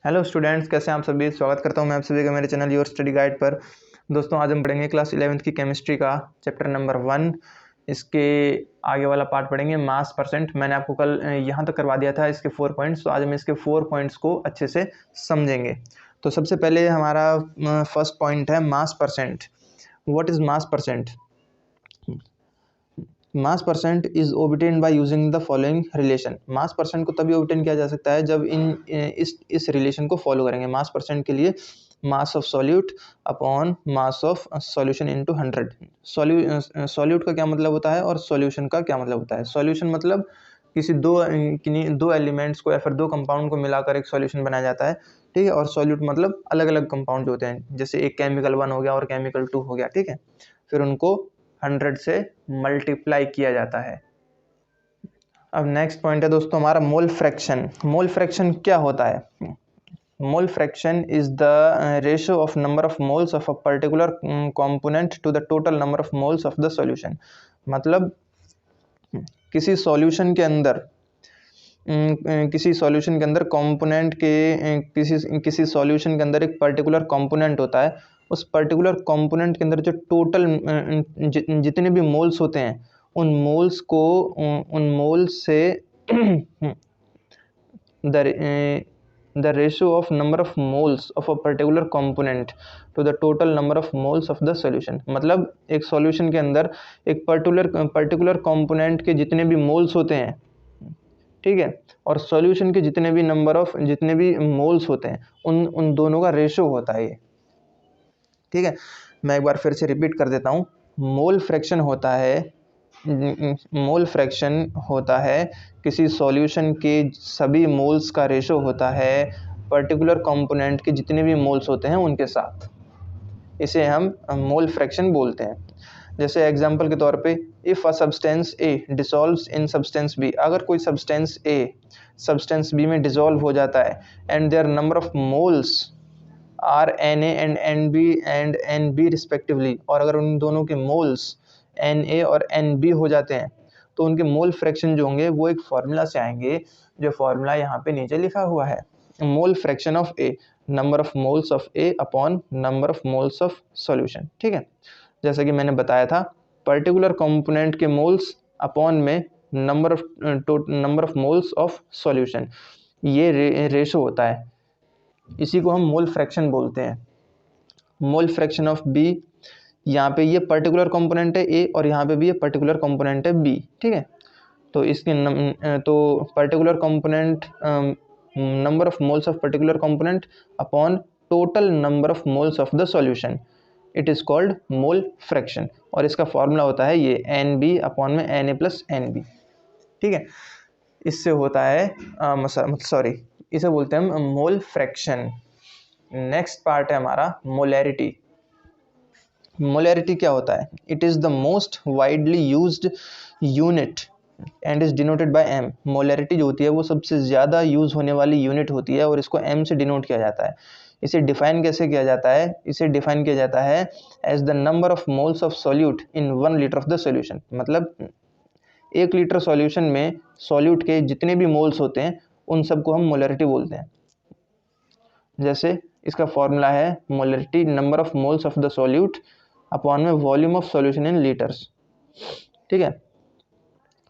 Hello students, कैसे हैं आप सभी। स्वागत करता हूं मैं आप सभी का मेरे चैनल योर स्टडी गाइड पर। दोस्तों, आज हम पढ़ेंगे क्लास 11th की केमिस्ट्री का चैप्टर नंबर 1। इसके आगे वाला पार्ट पढ़ेंगे मास परसेंट। मैंने आपको कल यहाँ तक करवा दिया था इसके 4 पॉइंट्स, तो आज हम इसके 4 पॉइंट्स को अच्छे से समझेंगे। तो सबसे पहले हमारा फर्स्ट पॉइंट है mass percent. What is mass percent? Mass percent is obtained by using the following relation. Mass percent को तभी ओबिटेन किया जा सकता है जब इस रिलेशन को फॉलो करेंगे। मास परसेंट के लिए mass of solute upon mass of solution into 100। Solute का क्या मतलब होता है और सॉल्यूशन का क्या मतलब होता है? सॉल्यूशन मतलब किसी दो एलिमेंट्स को या फिर दो कंपाउंड को मिलाकर एक सॉल्यूशन बनाया जाता है, ठीक है। और सॉल्यूट मतलब अलग अलग कंपाउंड जो होते हैं, जैसे एक केमिकल 1 हो गया और केमिकल 2 हो गया, ठीक है। फिर उनको 100 से मल्टीप्लाई किया जाता है। अब नेक्स्ट पॉइंट है दोस्तों हमारा मोल फ्रैक्शन। मोल फ्रैक्शन क्या होता है? Mole fraction is the ratio of number of moles of a particular component to the total number of moles of the solution. मतलब किसी सॉल्यूशन के अंदर कंपोनेंट के किसी सॉल्यूशन के अंदर एक पर्टिकुलर कंपोनेंट होता है। उस पर्टिकुलर कंपोनेंट के अंदर जो टोटल जितने भी मोल्स होते हैं, उन मोल्स से the ratio of number of moles of a particular component to the total number of moles of the solution। मतलब एक सॉल्यूशन के अंदर एक पर्टिकुलर कंपोनेंट के जितने भी मोल्स होते हैं, ठीक है, और सॉल्यूशन के जितने भी मोल्स होते हैं, उन दोनों का रेशियो होता है ये, ठीक है। मैं एक बार फिर से रिपीट कर देता हूँ। मोल फ्रैक्शन होता है किसी सॉल्यूशन के सभी मोल्स का रेशो होता है पर्टिकुलर कंपोनेंट के जितने भी मोल्स होते हैं उनके साथ। इसे हम मोल फ्रैक्शन बोलते हैं। जैसे एग्जांपल के तौर पे, if a substance A dissolves in substance B. अगर कोई सब्सटेंस ए सब्सटेंस बी में डिसॉल्व हो जाता है and their number of moles are n A and n B respectively, और अगर उन दोनों के मोल्स एन ए और एन बी हो जाते हैं तो उनके मोल फ्रैक्शन जो होंगे वो एक फॉर्मूला से आएंगे, जो फॉर्मूला यहाँ पे नीचे लिखा हुआ है। Mole fraction of A, number of moles of A upon number of moles of solution, ठीक है। जैसा कि मैंने बताया था, पर्टिकुलर कंपोनेंट के मोल्स अपॉन में number of moles of solution, ये रेशो होता है। इसी को हम मोल फ्रैक्शन बोलते हैं। मोल फ्रैक्शन ऑफ बी, यहाँ पे ये पर्टिकुलर कंपोनेंट है ए और यहाँ पे भी ये पर्टिकुलर कंपोनेंट है बी, ठीक है। तो particular component, number of moles of particular component upon total number of moles of the solution, it is called mole fraction. और इसका फॉर्मूला होता है ये एन बी अपॉन में n A plus n B, ठीक है। इससे होता है इसे बोलते हैं हम मोल फ्रैक्शन। नेक्स्ट पार्ट है हमारा मोलैरिटी। मोलैरिटी क्या होता है? It is the most widely used unit and is denoted by M. Molarity जो होती है वो सबसे ज़्यादा यूज़ होने वाली यूनिट होती है और इसको एम से डिनोट किया जाता है। इसे डिफाइन कैसे किया जाता है? इसे डिफाइन किया जाता है as the number of moles of solute in 1 litre of the solution. मतलब 1 लीटर सॉल्यूशन में सॉल्यूट के जितने भी मोल्स होते हैं उन सबको हम मोलैरिटी बोलते हैं। जैसे इसका फॉर्मूला है molarity, number of moles of the solute upon में volume of solution in litres, ठीक है।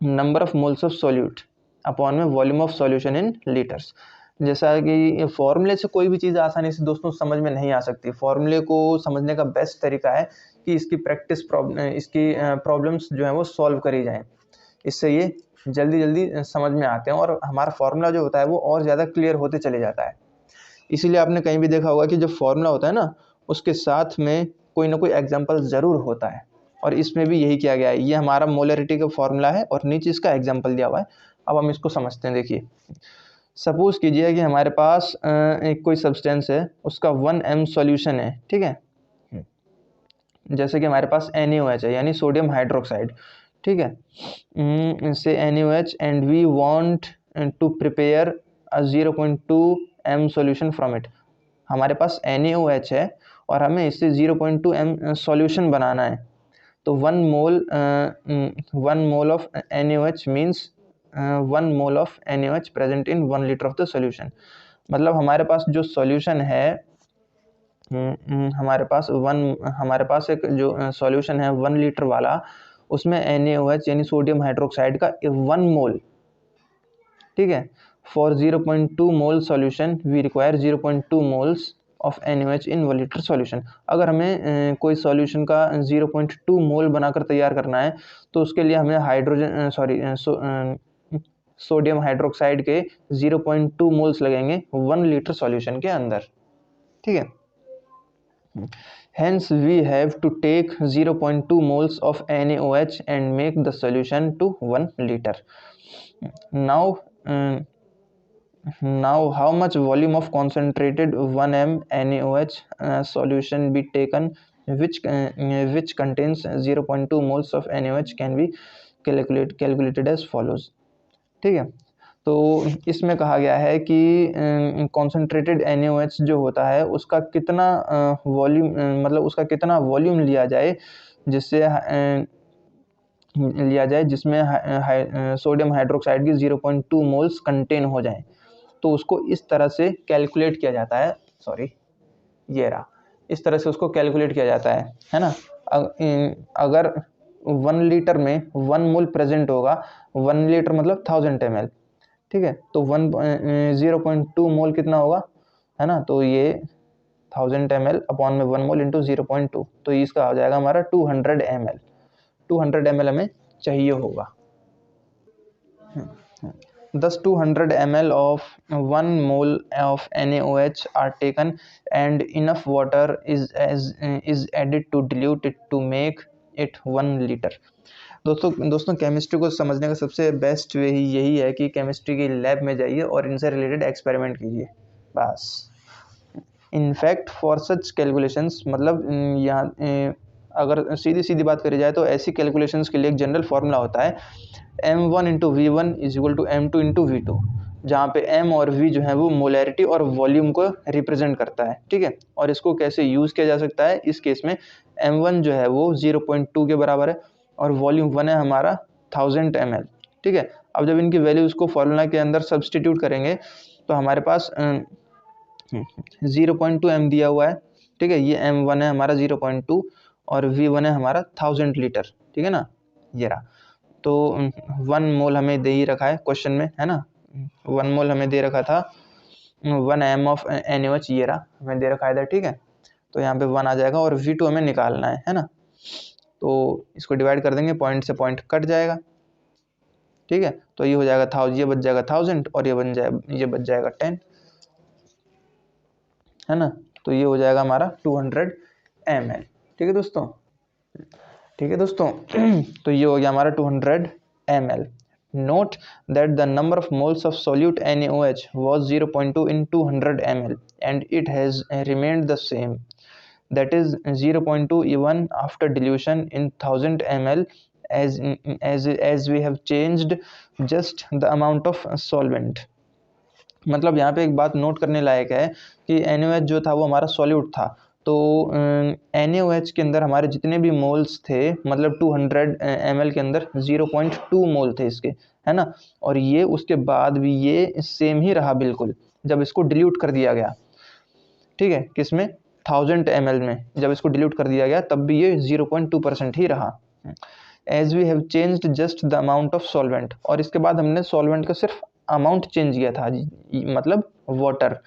Number of moles of solute upon में volume of solution in litres. जैसा कि फॉर्मूले से कोई भी चीज़ आसानी से दोस्तों समझ में नहीं आ सकती। फॉर्मूले को समझने का बेस्ट तरीका है कि इसकी प्रॉब्लम्स जो है वो सॉल्व करी जाएं। इससे ये जल्दी जल्दी समझ में आते हैं और हमारा फॉर्मूला जो होता है वो और ज़्यादा क्लियर होते चले जाता है। इसीलिए आपने कहीं भी देखा होगा कि जब फॉर्मूला होता है ना, उसके साथ में कोई ना कोई एग्जाम्पल ज़रूर होता है, और इसमें भी यही किया गया है। ये हमारा मोलैरिटी का फॉर्मूला है और नीचे इसका एग्जाम्पल दिया हुआ है। अब हम इसको समझते हैं। देखिए, सपोज कीजिए कि हमारे पास एक कोई सब्सटेंस है, उसका 1m सॉल्यूशन है, ठीक है। जैसे कि हमारे पास NaOH है, यानी सोडियम हाइड्रोक्साइड, ठीक है। इससे NaOH and we want to prepare a 0.2m solution from it. हमारे पास NaOH है और हमें इससे 0.2m सॉल्यूशन बनाना है। तो 1 mole of NaOH means 1 mole of NaOH present in 1 litre of the solution. मतलब हमारे पास जो सॉल्यूशन है, हमारे पास एक जो सॉल्यूशन है 1 लीटर वाला, उसमें NaOH यानी सोडियम हाइड्रोक्साइड का 1 मोल, ठीक है। For 0.2 mole solution we require 0.2 moles of NaOH in 1 litre solution. अगर हमें कोई सॉल्यूशन का 0.2 मोल बनाकर तैयार करना है तो उसके लिए हमें सोडियम हाइड्रोक्साइड के 0.2 मोल्स लगेंगे 1 लीटर सॉल्यूशन के अंदर, ठीक है। Hence we have to take 0.2 moles of NaOH and make the solution to 1 liter. Now how much volume of concentrated 1 m NaOH solution be taken which contains 0.2 moles of NaOH can be calculated as follows, ठीक है। तो इसमें कहा गया है कि concentrated NaOH जो होता है उसका कितना वॉल्यूम, मतलब उसका कितना वॉल्यूम लिया जाए जिसमें सोडियम हाइड्रोक्साइड की 0.2 मोल्स कंटेन हो जाएं, तो उसको इस तरह से कैलकुलेट किया जाता है, इस तरह से उसको कैलकुलेट किया जाता है ना। अगर 1 लीटर में 1 मोल प्रेजेंट होगा, 1 लीटर मतलब 1000 ml, ठीक है। तो 0.2 मोल कितना होगा, है ना, तो ये 1000 ml अपॉन में 1 मोल इंटू 0.2, तो इसका हो जाएगा हमारा 200 ml। 200 ml हमें चाहिए होगा। Thus 200 ml of 1 mole of NaOH are taken and enough water is added to dilute it to make it 1 liter। दोस्तों केमिस्ट्री को समझने का सबसे बेस्ट वे ही यही है कि केमिस्ट्री की लैब में जाइए और इनसे रिलेटेड एक्सपेरिमेंट कीजिए, बस। इनफैक्ट फॉर सच कैलकुलेशंस, मतलब यहाँ अगर सीधी बात करी जाए तो ऐसी कैलकुलेशंस के लिए एक जनरल फार्मूला होता है m1 into V1 is equal to m2 into V2, जहाँ पे m और v जो है वो मोलैरिटी और वॉल्यूम को रिप्रेजेंट करता है, ठीक है। और इसको कैसे यूज़ किया जा सकता है, इस केस में m1 जो है वो 0.2 के बराबर है और वॉल्यूम 1 है हमारा 1000 ml, ठीक है। अब जब इनकी वैल्यूज़ को फॉर्मूला के अंदर सब्सटीट्यूट करेंगे तो हमारे पास 0.2 m दिया हुआ है, ठीक है। ये m1 है हमारा 0.2 और v1 है हमारा 1000 लीटर, ठीक है ना, ये रहा। तो 1 मोल हमें दे ही रखा है क्वेश्चन में, है ना। 1 मोल हमें दे रखा था 1 m ऑफ NaOH, ये रहा हमें दे रखा है इधर, ठीक है। तो यहाँ पे 1 आ जाएगा और V2 हमें निकालना है ना। तो इसको डिवाइड कर देंगे, पॉइंट से पॉइंट कट जाएगा, ठीक है। तो ये हो जाएगा ये बच जाएगा 1000 और ये बच जाएगा 10, है ना। तो ये हो जाएगा हमारा 200 ml, ठीक है दोस्तों, तो ये हो गया हमारा 200 ml। Note that the number of moles of solute NaOH was 0.2 in 200 ml and it has remained the same, that is 0.2 even after dilution in 1000 ml as we have changed just the amount of solvent। मतलब यहाँ पे एक बात note करने लायक है कि NaOH जो था वो हमारा सॉल्यूट था, तो NaOH के अंदर हमारे जितने भी मोल्स थे, मतलब 200 ml के अंदर 0.2 मोल थे इसके, है ना। और ये उसके बाद भी ये सेम ही रहा बिल्कुल, जब इसको डिल्यूट कर दिया गया, ठीक है। किसमें, 1000 ml में जब इसको डिल्यूट कर दिया गया तब भी ये 0.2% ही रहा। As we have changed just the amount of solvent, और इसके बाद हमने सॉल्वेंट का सिर्फ अमाउंट चेंज किया था, मतलब water.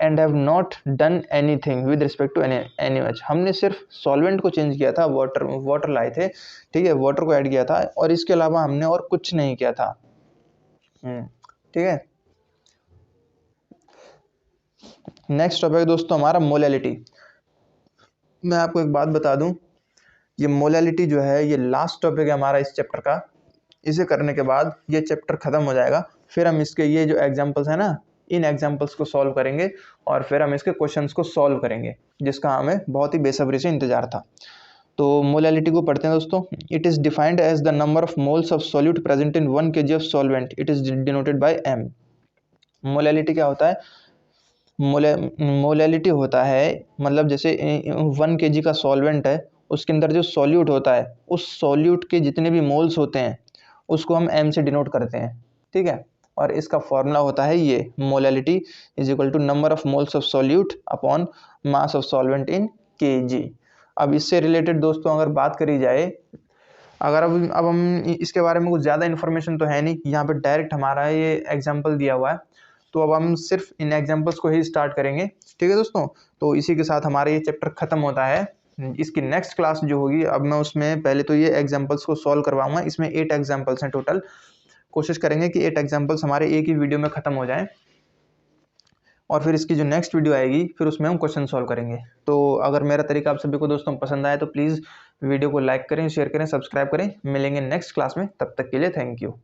And have not done anything with respect to NaOH, हमने सिर्फ सॉल्वेंट को चेंज किया था, वाटर लाए थे, ठीक है, वाटर को ऐड किया था, और इसके अलावा हमने और कुछ नहीं किया था, ठीक है। नेक्स्ट टॉपिक दोस्तों हमारा मोलैलिटी। मैं आपको एक बात बता दूं, ये मोलैलिटी जो है ये लास्ट टॉपिक है हमारा इस चैप्टर का। इसे करने के बाद ये चैप्टर खत्म हो जाएगा, फिर हम इसके ये जो एग्जांपल्स हैं ना, इन एग्जांपल्स को सॉल्व करेंगे और फिर हम इसके क्वेश्चंस को सॉल्व करेंगे, जिसका हमें बहुत ही बेसब्री से इंतजार था। तो मोलैलिटी को पढ़ते हैं दोस्तों। It is defined as the number of moles of solute present in 1 kg of solvent, it is denoted by m। Molality क्या होता है, मोलैलिटी होता है मतलब जैसे 1 kg का सॉल्वेंट है, उसके अंदर जो सॉल्यूट होता है, उस सॉल्यूट के जितने भी मोल्स होते हैं उसको हम m से डिनोट करते हैं, ठीक है। और इसका फॉर्मूला होता है ये, molality is equal to number of moles of solute upon mass of solvent in kg। अब इससे रिलेटेड दोस्तों अगर बात करी जाए, अगर अब हम इसके बारे में कुछ ज़्यादा इन्फॉर्मेशन तो है नहीं, यहाँ पे डायरेक्ट हमारा ये एग्जाम्पल दिया हुआ है, तो अब हम सिर्फ इन एग्जाम्पल्स को ही स्टार्ट करेंगे। ठीक है दोस्तों, तो इसी के साथ हमारा ये चैप्टर खत्म होता है। इसकी नेक्स्ट क्लास जो होगी, अब मैं उसमें पहले तो ये एग्जाम्पल्स को सॉल्व करवाऊंगा। इसमें 8 एग्जाम्पल्स हैं टोटल। कोशिश करेंगे कि 8 एग्जाम्पल्स हमारे एक ही वीडियो में ख़त्म हो जाएं, और फिर इसकी जो नेक्स्ट वीडियो आएगी फिर उसमें हम क्वेश्चन सॉल्व करेंगे। तो अगर मेरा तरीका आप सभी को दोस्तों पसंद आए तो प्लीज़ वीडियो को लाइक करें, शेयर करें, सब्सक्राइब करें। मिलेंगे नेक्स्ट क्लास में, तब तक के लिए थैंक यू।